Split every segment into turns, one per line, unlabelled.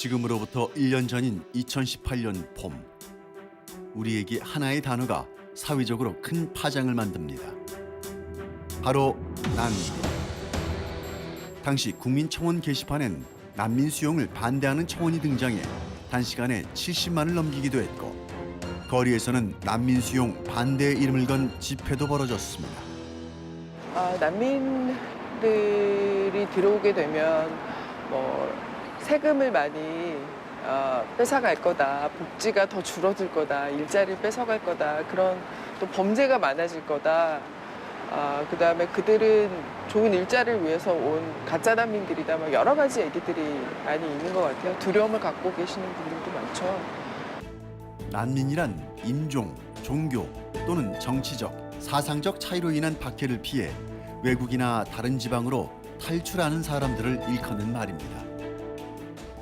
지금으로부터 1년 전인 2018년 봄, 우리에게 하나의 단어가 사회적으로 큰 파장을 만듭니다. 바로 난민. 당시 국민청원 게시판엔 난민 수용을 반대하는 청원이 등장해 단시간에 70만을 넘기기도 했고, 거리에서는 난민 수용 반대의 이름을 건 집회도 벌어졌습니다.
난민들이 들어오게 되면 세금을 많이 뺏어갈 거다, 복지가 더 줄어들 거다, 일자리를 뺏어갈 거다, 그런 또 범죄가 많아질 거다. 그다음에 그들은 좋은 일자리를 위해서 온 가짜 난민들이다. 막 여러 가지 얘기들이 많이 있는 것 같아요. 두려움을 갖고 계시는 분들도 많죠.
난민이란 인종, 종교 또는 정치적, 사상적 차이로 인한 박해를 피해 외국이나 다른 지방으로 탈출하는 사람들을 일컫는 말입니다.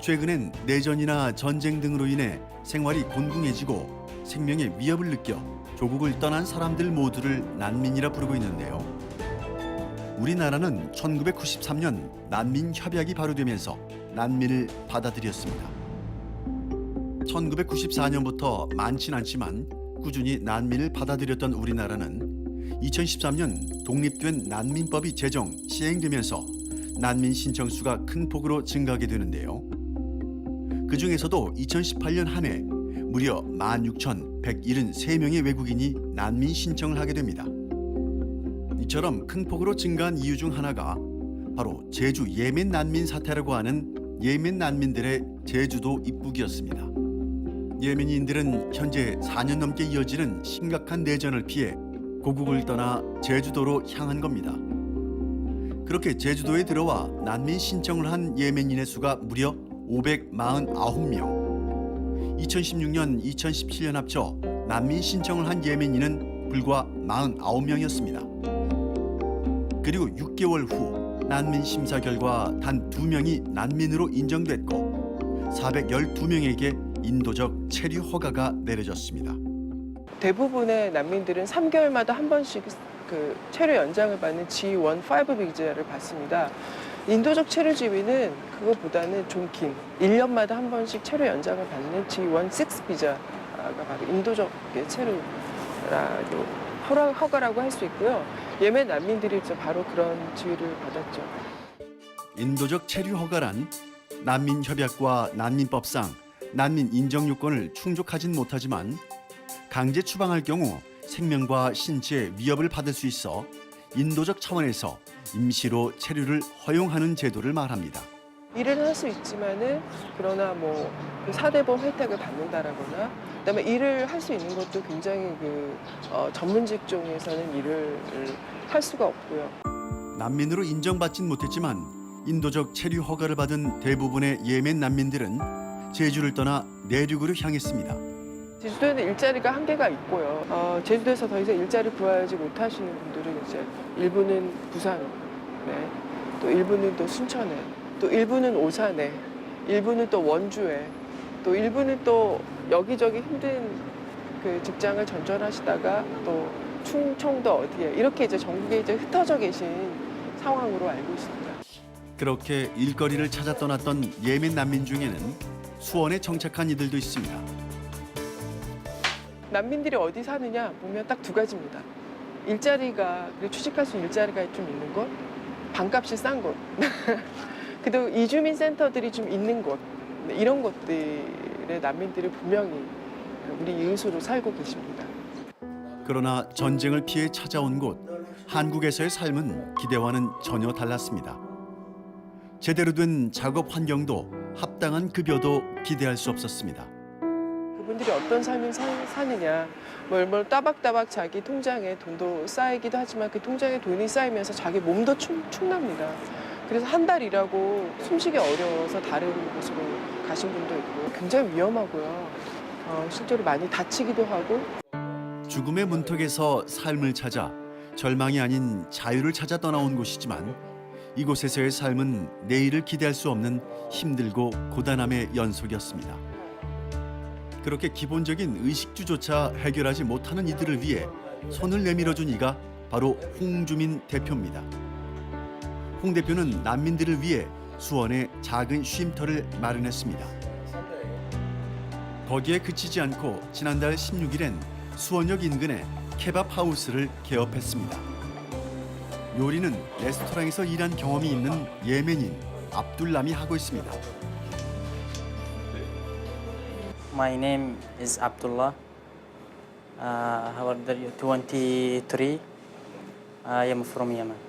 최근엔 내전이나 전쟁 등으로 인해 생활이 곤궁해지고 생명의 위협을 느껴 조국을 떠난 사람들 모두를 난민이라 부르고 있는데요. 우리나라는 1993년 난민협약이 발효되면서 난민을 받아들였습니다. 1994년부터 많진 않지만 꾸준히 난민을 받아들였던 우리나라는 2013년 독립된 난민법이 제정, 시행되면서 난민 신청 수가 큰 폭으로 증가하게 되는데요. 그중에서도 2018년 한 해 무려 16,173명의 외국인이 난민 신청을 하게 됩니다. 이처럼 큰 폭으로 증가한 이유 중 하나가 바로 제주 예멘 난민 사태라고 하는 예멘 난민들의 제주도 입국이었습니다. 예멘인들은 현재 4년 넘게 이어지는 심각한 내전을 피해 고국을 떠나 제주도로 향한 겁니다. 그렇게 제주도에 들어와 난민 신청을 한 예멘인의 수가 무려 549명. 2016년, 2017년 합쳐 난민 신청을 한 예멘인은 불과 49명이었습니다. 그리고 6개월 후 난민 심사 결과 단 2명이 난민으로 인정됐고 412명에게 인도적 체류 허가가 내려졌습니다.
대부분의 난민들은 3개월마다 한 번씩 그 체류 연장을 받는 G1-5 비자를 받습니다. 인도적 체류 지위는 그것보다는 좀 긴 1년마다 한 번씩 체류 연장을 받는 G1-6 비자가 바로 인도적 체류라고 허가라고 할 수 있고요. 예멘 난민들이 바로 그런 지위를 받았죠.
인도적 체류 허가란 난민 협약과 난민법상 난민 인정 요건을 충족하진 못하지만 강제 추방할 경우 생명과 신체에 위협을 받을 수 있어 인도적 차원에서 임시로 체류를 허용하는 제도를 말합니다.
일을 할 수 있지만은 그러나 그 사대보험 혜택을 받는다라거나 그다음에 일을 할 수 있는 것도 굉장히 전문 직종에서는 일을 할 수가 없고요.
난민으로 인정받진 못했지만 인도적 체류 허가를 받은 대부분의 예멘 난민들은 제주를 떠나 내륙으로 향했습니다.
제주도에는 일자리가 한계가 있고요. 제주도에서 더 이상 일자리를 구하지 못하시는 분들은 이제 일부는 부산에, 또 일부는 또 순천에, 또 일부는 오산에, 일부는 또 원주에, 또 일부는 또 여기저기 힘든 그 직장을 전전하시다가 또 충청도 어디에 이렇게 이제 전국에 이제 흩어져 계신 상황으로 알고 있습니다.
그렇게 일거리를 찾아 떠났던 예멘 난민 중에는 수원에 정착한 이들도 있습니다.
난민들이 어디 사느냐 보면 딱 2가지입니다. 일자리가, 그리고 취직할 수 있는 일자리가 좀 있는 곳, 방값이 싼 곳, 그리고 이주민 센터들이 좀 있는 곳, 이런 곳들의 난민들이 분명히 우리 이웃으로 살고 계십니다.
그러나 전쟁을 피해 찾아온 곳, 한국에서의 삶은 기대와는 전혀 달랐습니다. 제대로 된 작업 환경도 합당한 급여도 기대할 수 없었습니다.
그분들이 어떤 삶을 사느냐, 뭘 따박따박 자기 통장에 돈도 쌓이기도 하지만 그 통장에 돈이 쌓이면서 자기 몸도 축납니다. 그래서 한 달 일하고 숨쉬기 어려워서 다른 곳으로 가신 분도 있고 굉장히 위험하고요. 실제로 많이 다치기도 하고.
죽음의 문턱에서 삶을 찾아 절망이 아닌 자유를 찾아 떠나온 곳이지만 이곳에서의 삶은 내일을 기대할 수 없는 힘들고 고단함의 연속이었습니다. 그렇게 기본적인 의식주조차 해결하지 못하는 이들을 위해 손을 내밀어준 이가 바로 홍주민 대표입니다. 홍 대표는 난민들을 위해 수원에 작은 쉼터를 마련했습니다. 거기에 그치지 않고 지난달 16일엔 수원역 인근에 케밥 하우스를 개업했습니다. 요리는 레스토랑에서 일한 경험이 있는 예멘인 압둘람이 하고 있습니다.
My name is Abdullah. How old are you? 23. I am from Yemen.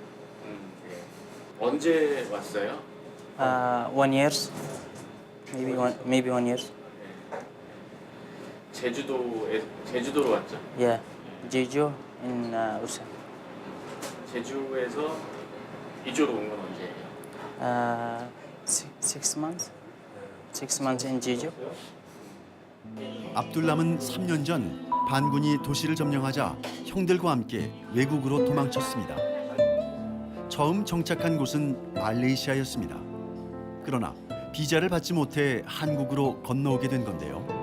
언제 왔어요?
1 years, maybe 1 years.
제주도로 왔죠?
Yeah, Jeju in Ulsan.
제주에서 이주로 온 건 언제예요?
6 months. 6 months in Jeju.
압둘람은 3년 전 반군이 도시를 점령하자 형들과 함께 외국으로 도망쳤습니다. 처음 정착한 곳은 말레이시아였습니다. 그러나 비자를 받지 못해 한국으로 건너오게 된 건데요.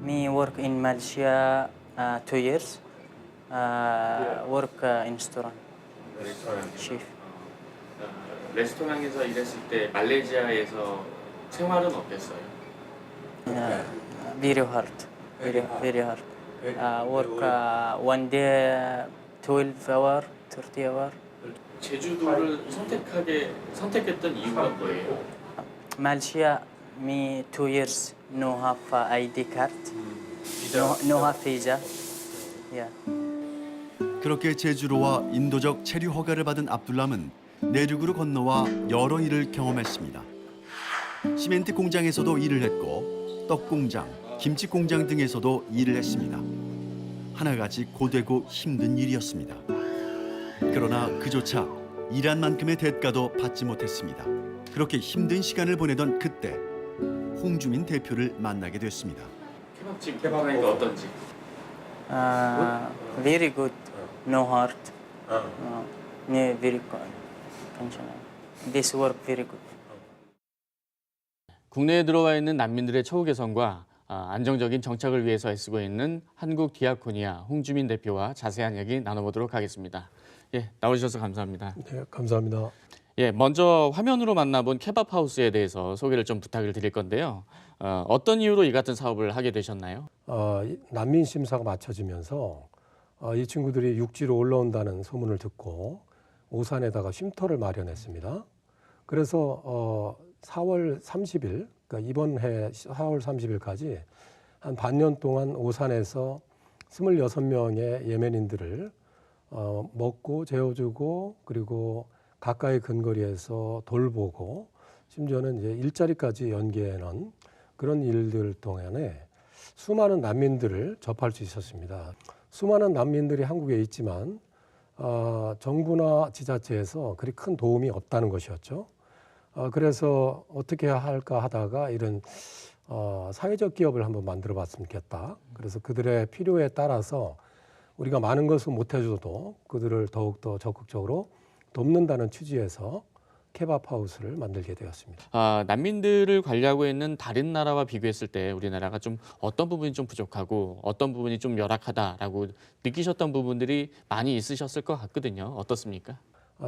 Me work in Malaysia 2 years. Work in restaurant,
레스토랑.
chef.
레스토랑에서 일했을 때 말레이시아에서 생활은 어땠어요?
Very hard, very hard. Work 1 day 12 hour, 30 hour.
제주도를 선택했던 이유가 뭐예요?
Malaysia, me 2 years no have ID card, no have visa. Yeah.
그렇게 제주로와 인도적 체류 허가를 받은 압둘람은 내륙으로 건너와 여러 일을 경험했습니다. 시멘트 공장에서도 일을 했고 떡 공장, 김치 공장 등에서도 일을 했습니다. 하나같이 고되고 힘든 일이었습니다. 그러나 그조차 일한 만큼의 대가도 받지 못했습니다. 그렇게 힘든 시간을 보내던 그때 홍주민 대표를 만나게 됐습니다.
케밥집 케밥하니까 어떤지?
Very good, no hard. No, very functional. This work very good.
국내에 들어와 있는 난민들의 처우 개선과 안정적인 정착을 위해서 애쓰고 있는 한국 디아코니아 홍주민 대표와 자세한 얘기 나눠보도록 하겠습니다. 예, 나오셔서 감사합니다.
네, 감사합니다.
예, 먼저 화면으로 만나본 케밥 하우스에 대해서 소개를 좀 부탁을 드릴 건데요. 어떤 이유로 이 같은 사업을 하게 되셨나요?
난민 심사가 마쳐지면서 이 친구들이 육지로 올라온다는 소문을 듣고 오산에다가 쉼터를 마련했습니다. 그래서 4월 30일, 그러니까 이번 해 4월 30일까지 한 반년 동안 오산에서 26명의 예멘인들을 먹고 재워주고 그리고 가까이 근거리에서 돌보고 심지어는 이제 일자리까지 연계해 놓은 그런 일들 동안에 수많은 난민들을 접할 수 있었습니다. 수많은 난민들이 한국에 있지만 정부나 지자체에서 그리 큰 도움이 없다는 것이었죠. 그래서 어떻게 해야 할까 하다가 이런 사회적 기업을 한번 만들어 봤으면 좋겠다. 그래서 그들의 필요에 따라서 우리가 많은 것을 못 해줘도 그들을 더욱더 적극적으로 돕는다는 취지에서 케밥 하우스를 만들게 되었습니다.
난민들을 관리하고 있는 다른 나라와 비교했을 때 우리나라가 좀 어떤 부분이 좀 부족하고 어떤 부분이 좀 열악하다라고 느끼셨던 부분들이 많이 있으셨을 것 같거든요. 어떻습니까?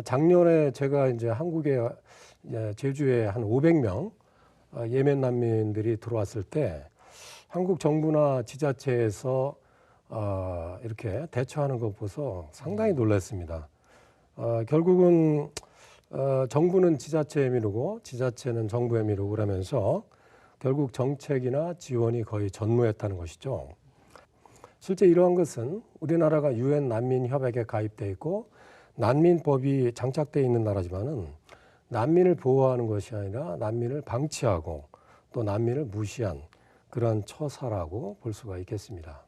작년에 제가 이제 한국에 제주에 한 500명 예멘 난민들이 들어왔을 때 한국 정부나 지자체에서 이렇게 대처하는 것 보고서 상당히 놀랐습니다. 결국은 정부는 지자체에 미루고 지자체는 정부에 미루고 그러면서 결국 정책이나 지원이 거의 전무했다는 것이죠. 실제 이러한 것은 우리나라가 유엔 난민협약에 가입돼 있고 난민법이 장착돼 있는 나라지만은 난민을 보호하는 것이 아니라 난민을 방치하고 또 난민을 무시한 그런 처사라고 볼 수가 있겠습니다.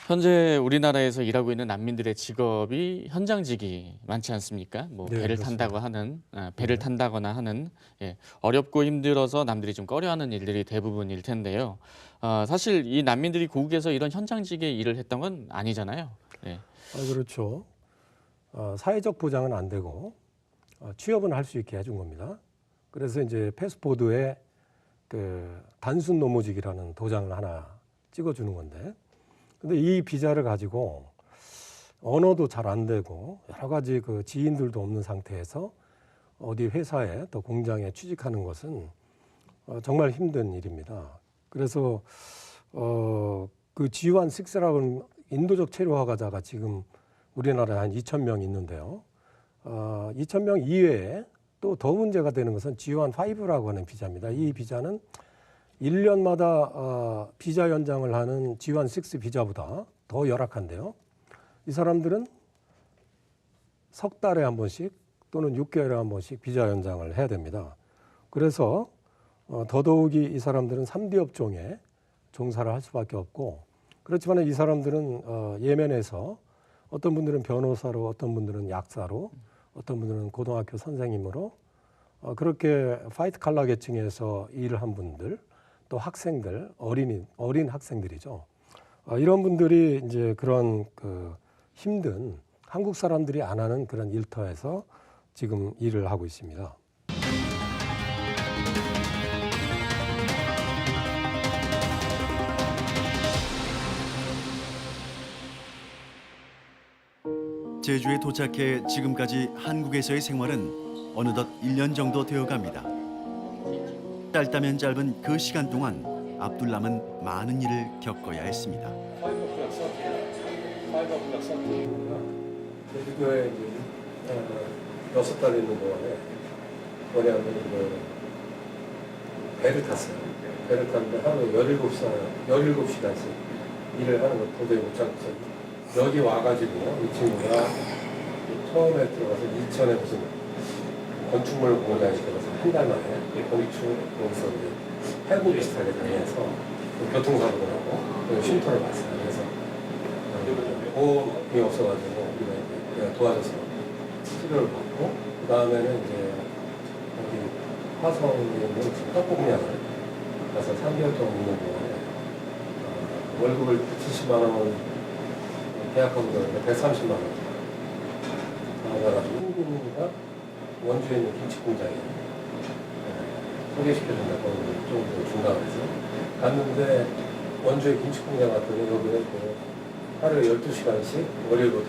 현재 우리나라에서 일하고 있는 난민들의 직업이 현장직이 많지 않습니까? 뭐
네,
배를
그렇습니다.
탄다고 하는, 배를 탄다거나 하는 어렵고 힘들어서 남들이 좀 꺼려하는 일들이 대부분일 텐데요. 사실 이 난민들이 고국에서 이런 현장직의 일을 했던 건 아니잖아요. 네.
그렇죠. 사회적 보장은 안 되고 취업은 할 수 있게 해준 겁니다. 그래서 이제 패스포드에 그 단순 노무직이라는 도장을 하나 찍어주는 건데, 근데 이 비자를 가지고 언어도 잘 안 되고 여러 가지 그 지인들도 없는 상태에서 어디 회사에 또 공장에 취직하는 것은 정말 힘든 일입니다. 그래서 그 G1-6라고는 인도적 체류 허가자가 지금 우리나라에 한 2,000명 있는데요. 2,000명 이외에 또 더 문제가 되는 것은 G1-5라고 하는 비자입니다. 이 비자는 1년마다 비자 연장을 하는 G1-6 비자보다 더 열악한데요. 이 사람들은 석 달에 한 번씩 또는 6개월에 한 번씩 비자 연장을 해야 됩니다. 그래서 더더욱이 이 사람들은 3D 업종에 종사를 할 수밖에 없고, 그렇지만 이 사람들은 예멘에서 어떤 분들은 변호사로, 어떤 분들은 약사로, 어떤 분들은 고등학교 선생님으로 그렇게 화이트 칼라 계층에서 일을 한 분들, 또 학생들, 어린 학생들이죠. 이런 분들이 이제 그런 그 힘든 한국 사람들이 안 하는 그런 일터에서 지금 일을 하고 있습니다.
제주에 도착해 지금까지 한국에서의 생활은 어느덧 1년 정도 되어갑니다. 짧다면 짧은 그 시간 동안 압둘람은 많은 일을 겪어야 했습니다.
제주도에 이제 6달 있는 동안에 뭐냐면 배를 탔어요. 배를 탔는데 하루에 17시간씩 일을 하는 거 도저히 못 참고서 여기 와가지고 이 친구가 처음에 들어가서 이천에 무슨 건축물 공장에 들어가서 한 달 만에 건축 거기서 이제 해고 비슷하게 다녀서 교통사고도 나고 쉼터를 봤어요. 그래서 보험이 없어가지고 우리가 도와줘서 치료를 받고 그 다음에는 이제 여기 화성에 있는 떡볶이장을 가서 3개월 동안 있는 동안에 월급을 70만 원 계약금도 130만 원 받아가지고 친구가 원주에 있는 김치공장에 소개시켜준다고 좀 준다고 해서 갔는데 원주에 김치공장 갔더니 여기는 그 하루에 12시간씩 월요일부터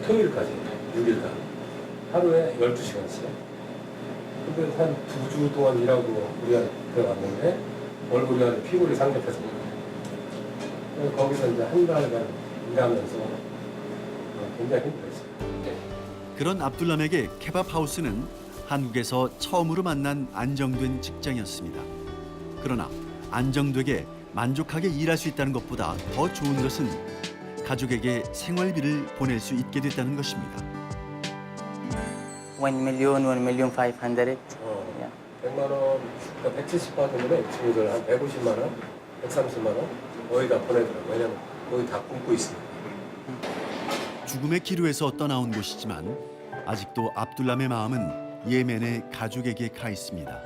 토요일까지 6일간 하루에 12시간씩 근데 한 2주 동안 일하고 우리가 들어갔는데 월급이 아주 피골이 상접해서 거기서 이제 한 달간 일하면서 굉장히 힘들었어요.
그런 압둘람에게 케밥 하우스는 한국에서 처음으로 만난 안정된 직장이었습니다. 그러나 안정되게 만족하게 일할 수 있다는 것보다 더 좋은 것은 가족에게 생활비를 보낼 수 있게 됐다는 것입니다.
1,500,000.
100만 원, 그러니까 170 받으면 친구들 한 150만 원, 130만 원 거의 다 보내더라고요. 왜냐면 거의 다 굶고 있으니까.
죽음의 기로에서 떠나온 곳이지만 아직도 압둘람의 마음은 예멘의 가족에게 가 있습니다.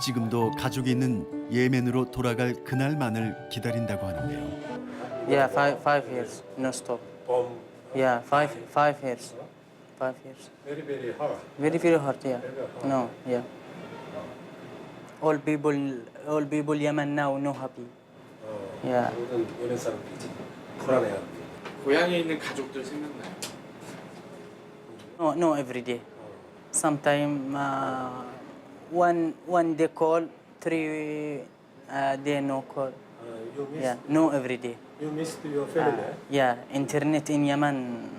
지금도 가족이 있는 예멘으로 돌아갈 그날만을 기다린다고 하는데요.
Yeah, five years, no stop. Yeah, five years. 5 years.
Very, very hard.
Very hard, yeah. No, yeah. All people Yemen now no happy. Yeah.
모든 예멘 사람들이 불안해요.
고향에 있는 가족들 생각나요?
No, every day. Sometime one day call, 3 day no call.
You miss,
Yeah, no every day.
you missed your family.
Yeah, internet in Yemen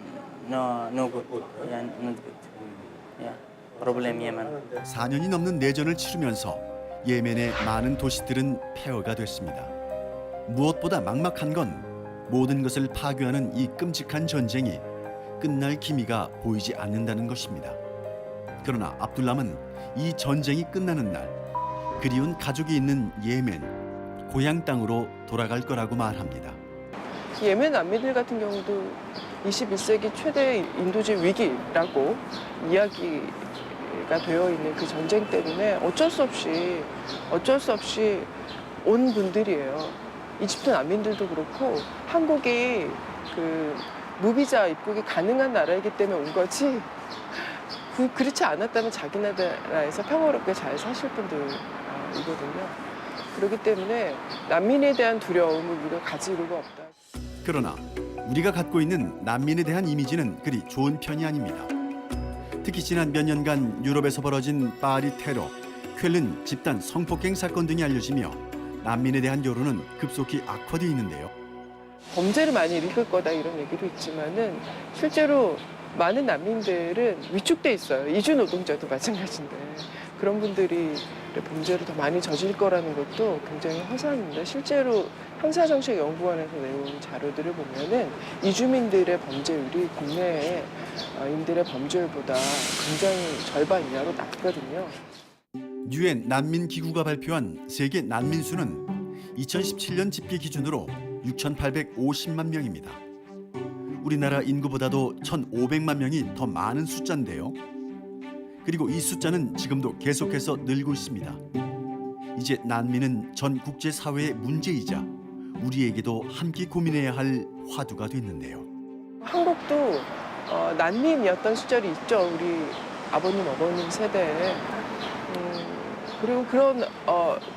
no good.
Good, huh?
Yeah, not good. Yeah, problem Yemen.
4년이 넘는 내전을 치르면서 예멘의 많은 도시들은 폐허가 됐습니다. 무엇보다 막막한 건 모든 것을 파괴하는 이 끔찍한 전쟁이 끝날 기미가 보이지 않는다는 것입니다. 그러나 압둘람은 이 전쟁이 끝나는 날 그리운 가족이 있는 예멘, 고향 땅으로 돌아갈 거라고 말합니다.
예멘 난민들 같은 경우도 21세기 최대 인도적 위기라고 이야기가 되어 있는 그 전쟁 때문에 어쩔 수 없이 온 분들이에요. 이집트 난민들도 그렇고 한국이 그 무비자 입국이 가능한 나라이기 때문에 온 거지 그렇지 않았다면 자기 나라에서 평화롭게 잘 사실 분들이거든요. 그렇기 때문에 난민에 대한 두려움을 우리가 가질 이유가 없다.
그러나 우리가 갖고 있는 난민에 대한 이미지는 그리 좋은 편이 아닙니다. 특히 지난 몇 년간 유럽에서 벌어진 파리 테러, 쾰른 집단 성폭행 사건 등이 알려지며 난민에 대한 여론은 급속히 악화되어 있는데요.
범죄를 많이 일으킬 거다 이런 얘기도 있지만은 실제로 많은 난민들은 위축돼 있어요. 이주 노동자도 마찬가지인데 그런 분들이 범죄를 더 많이 저질 거라는 것도 굉장히 허사합니다. 실제로 형사정책연구원에서 내온 자료들을 보면은 이주민들의 범죄율이 국내인들의 범죄율보다 굉장히 절반 이하로 낮거든요.
유엔 난민기구가 발표한 세계 난민 수는 2017년 집계 기준으로 6,850만 명입니다. 우리나라 인구보다도 1,500만 명이 더 많은 숫자인데요. 그리고 이 숫자는 지금도 계속해서 늘고 있습니다. 이제 난민은 전 국제사회의 문제이자 우리에게도 함께 고민해야 할 화두가 됐는데요.
한국도 난민이었던 시절이 있죠. 우리 아버님, 어머님 세대에. 그리고 그런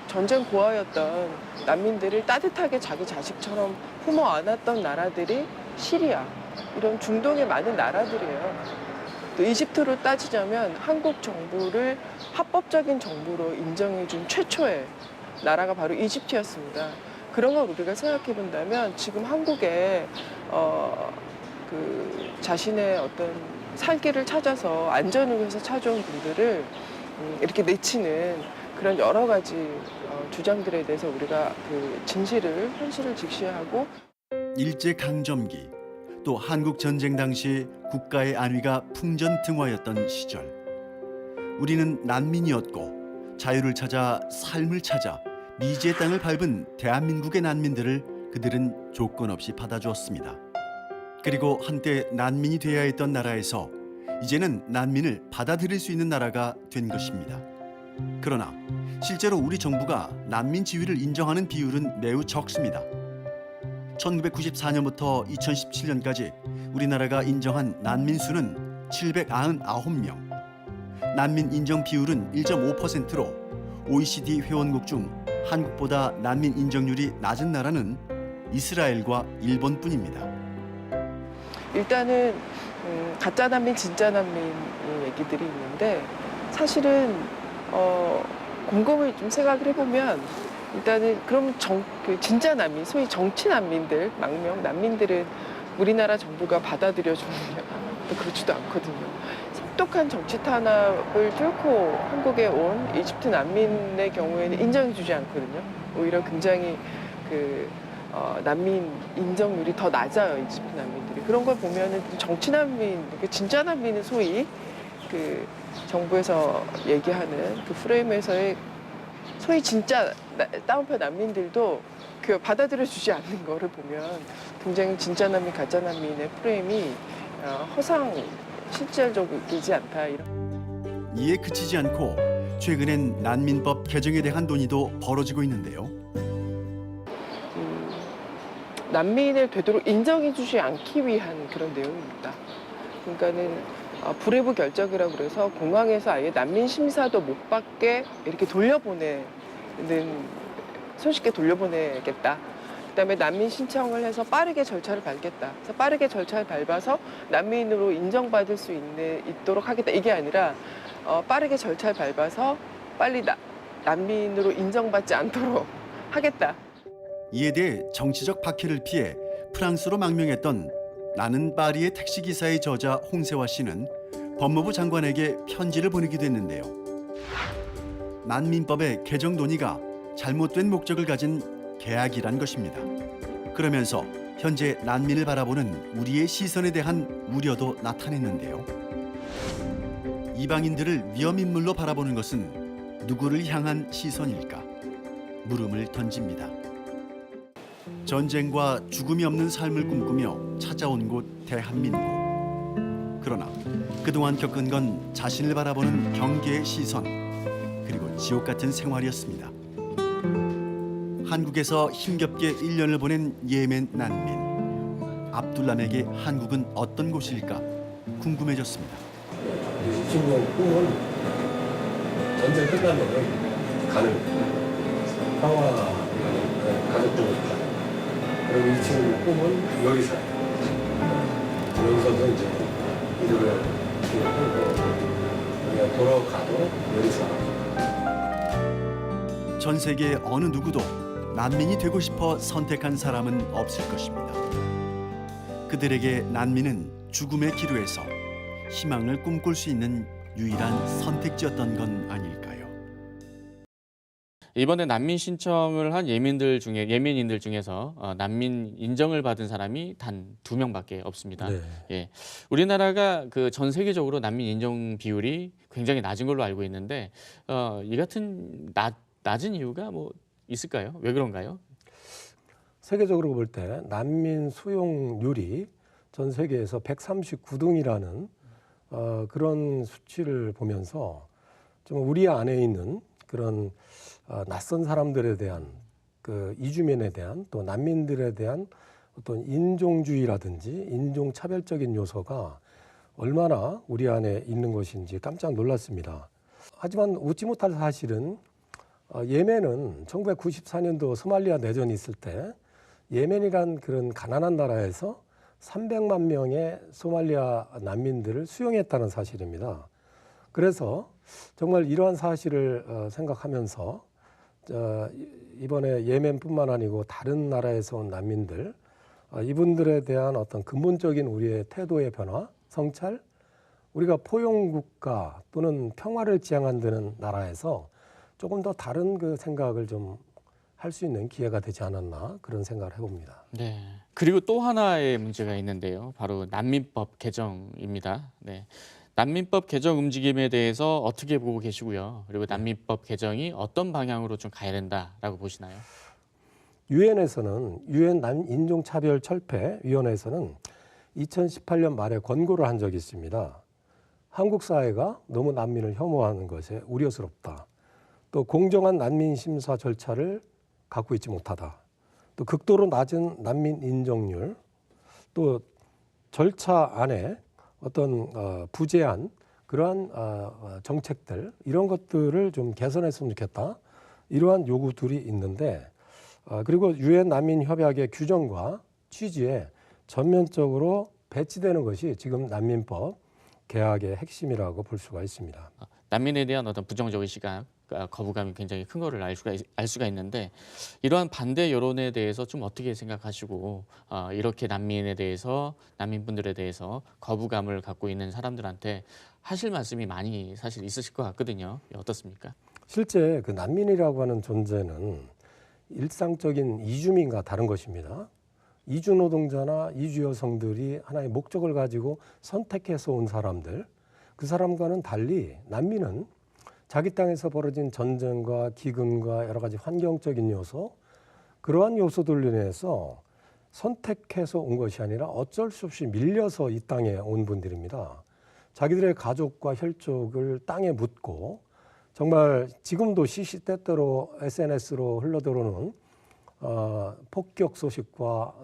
전쟁 고아였던 난민들을 따뜻하게 자기 자식처럼 품어 안았던 나라들이 시리아, 이런 중동의 많은 나라들이에요. 또 이집트로 따지자면 한국 정부를 합법적인 정부로 인정해준 최초의 나라가 바로 이집트였습니다. 그런 걸 우리가 생각해 본다면 지금 한국에 자신의 어떤 살길을 찾아서 안전을 위해서 찾아온 분들을 이렇게 내치는 그런 여러 가지 주장들에 대해서 우리가 그 진실을, 현실을 직시하고
일제강점기 또 한국 전쟁 당시 국가의 안위가 풍전등화였던 시절 우리는 난민이었고 자유를 찾아 삶을 찾아 미지의 땅을 밟은 대한민국의 난민들을 그들은 조건 없이 받아주었습니다. 그리고 한때 난민이 되어야 했던 나라에서 이제는 난민을 받아들일 수 있는 나라가 된 것입니다. 그러나 실제로 우리 정부가 난민 지위를 인정하는 비율은 매우 적습니다. 1994년부터 2017년까지 우리나라가 인정한 난민 수는 799명. 난민 인정 비율은 1.5%로 OECD 회원국 중 한국보다 난민 인정률이 낮은 나라는 이스라엘과 일본뿐입니다.
일단은 가짜 난민, 진짜 난민 얘기들이 있는데 사실은 곰곰이 좀 생각을 해보면 일단은 그럼 진짜 난민, 소위 정치 난민들, 망명 난민들은 우리나라 정부가 받아들여주느냐? 또 그렇지도 않거든요. 혹독한 정치 탄압을 뚫고 한국에 온 이집트 난민의 경우에는 인정해주지 않거든요. 오히려 굉장히 난민 인정률이 더 낮아요, 이집트 난민들이. 그런 걸 보면은 정치 난민, 진짜 난민은 소위 정부에서 얘기하는 그 프레임에서의 소위 진짜 다운표 난민들도 받아들여주지 않는 거를 보면 굉장히 진짜 난민, 가짜 난민의 프레임이 실질적이지 않다.
이에 그치지 않고 최근엔 난민법 개정에 대한 논의도 벌어지고 있는데요.
난민을 되도록 인정해주지 않기 위한 그런 내용입니다. 그러니까는 불회부 결정이라고 그래서 공항에서 아예 난민 심사도 못 받게 이렇게 손쉽게 돌려보내겠다. 그다음에 난민 신청을 해서 빠르게 절차를 밟겠다. 그래서 빠르게 절차를 밟아서 난민으로 인정받을 수 있도록 하겠다. 이게 아니라 빠르게 절차를 밟아서 빨리 난민으로 인정받지 않도록 하겠다.
이에 대해 정치적 박해를 피해 프랑스로 망명했던 나는 파리의 택시기사의 저자 홍세화 씨는 법무부 장관에게 편지를 보내기도 했는데요. 난민법의 개정 논의가 잘못된 목적을 가진 계약이란 것입니다. 그러면서 현재 난민을 바라보는 우리의 시선에 대한 우려도 나타냈는데요. 이방인들을 위험인물로 바라보는 것은 누구를 향한 시선일까? 물음을 던집니다. 전쟁과 죽음이 없는 삶을 꿈꾸며 찾아온 곳 대한민국. 그러나 그동안 겪은 건 자신을 바라보는 경계의 시선, 그리고 지옥 같은 생활이었습니다. 한국에서 힘겹게 1년을 보낸 예멘 난민. 압둘람에게 한국은 어떤 곳일까 궁금해졌습니다.
이 친구의 꿈은 전쟁 끝나면 가는 평화 가족들이 있다. 그리고 이 친구의 꿈은 여기 살아요. 여기서도 이제 이들을 키우고 그냥 돌아가도 여기 살아요.
전 세계 어느 누구도 난민이 되고 싶어 선택한 사람은 없을 것입니다. 그들에게 난민은 죽음의 기로에서 희망을 꿈꿀 수 있는 유일한 선택지였던 건 아닐까요?
이번에 난민 신청을 한 예멘인들 중에서 난민 인정을 받은 사람이 단 2명밖에 없습니다.
네.
예, 우리나라가 그 전 세계적으로 난민 인정 비율이 굉장히 낮은 걸로 알고 있는데 이 같은 낮은 이유가 뭐 있을까요? 왜 그런가요?
세계적으로 볼 때 난민 수용률이 전 세계에서 139등이라는 그런 수치를 보면서 좀 우리 안에 있는 그런 낯선 사람들에 대한 그 이주민에 대한 또 난민들에 대한 어떤 인종주의라든지 인종차별적인 요소가 얼마나 우리 안에 있는 것인지 깜짝 놀랐습니다. 하지만 웃지 못할 사실은 예멘은 1994년도 소말리아 내전이 있을 때 예멘이란 그런 가난한 나라에서 300만 명의 소말리아 난민들을 수용했다는 사실입니다. 그래서 정말 이러한 사실을 생각하면서 이번에 예멘뿐만 아니고 다른 나라에서 온 난민들 이분들에 대한 어떤 근본적인 우리의 태도의 변화, 성찰, 우리가 포용국가 또는 평화를 지향한다는 나라에서 조금 더 다른 그 생각을 좀 할 수 있는 기회가 되지 않았나 그런 생각을 해봅니다.
네. 그리고 또 하나의 문제가 있는데요. 바로 난민법 개정입니다. 네. 난민법 개정 움직임에 대해서 어떻게 보고 계시고요? 그리고 난민법 개정이 어떤 방향으로 좀 가야 된다라고 보시나요?
유엔에서는 유엔 인종차별철폐위원회에서는 2018년 말에 권고를 한 적이 있습니다. 한국 사회가 너무 난민을 혐오하는 것에 우려스럽다. 또 공정한 난민 심사 절차를 갖고 있지 못하다. 또 극도로 낮은 난민 인정률, 또 절차 안에 어떤 부재한 그러한 정책들 이런 것들을 좀 개선했으면 좋겠다. 이러한 요구들이 있는데 그리고 유엔 난민 협약의 규정과 취지에 전면적으로 배치되는 것이 지금 난민법 개혁의 핵심이라고 볼 수가 있습니다.
난민에 대한 어떤 부정적인 시각, 거부감이 굉장히 큰 거를 알 수가 있는데 이러한 반대 여론에 대해서 좀 어떻게 생각하시고 이렇게 난민분들에 대해서 거부감을 갖고 있는 사람들한테 하실 말씀이 많이 사실 있으실 것 같거든요. 어떻습니까?
실제 그 난민이라고 하는 존재는 일상적인 이주민과 다른 것입니다. 이주 노동자나 이주 여성들이 하나의 목적을 가지고 선택해서 온 사람들, 그 사람과는 달리 난민은 자기 땅에서 벌어진 전쟁과 기근과 여러 가지 환경적인 요소, 그러한 요소들로 인해서 선택해서 온 것이 아니라 어쩔 수 없이 밀려서 이 땅에 온 분들입니다. 자기들의 가족과 혈족을 땅에 묻고 정말 지금도 시시때때로 SNS로 흘러들어오는 폭격 소식과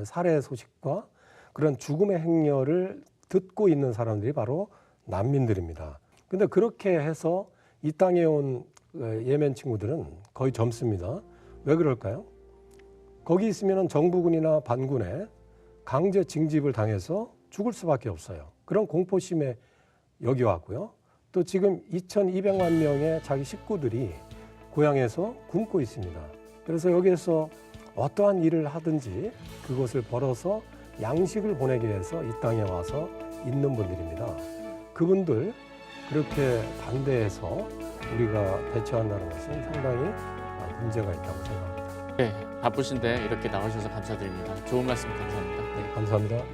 살해 소식과 그런 죽음의 행렬을 듣고 있는 사람들이 바로 난민들입니다. 근데 그렇게 해서 이 땅에 온 예멘 친구들은 거의 젊습니다. 왜 그럴까요? 거기 있으면 정부군이나 반군에 강제 징집을 당해서 죽을 수밖에 없어요. 그런 공포심에 여기 왔고요. 또 지금 2,200만 명의 자기 식구들이 고향에서 굶고 있습니다. 그래서 여기에서 어떠한 일을 하든지 그것을 벌어서 양식을 보내기 위해서 이 땅에 와서 있는 분들입니다. 그분들 그렇게 반대해서 우리가 대처한다는 것은 상당히 문제가 있다고 생각합니다.
네, 바쁘신데 이렇게 나오셔서 감사드립니다. 좋은 말씀 감사합니다.
감사합니다.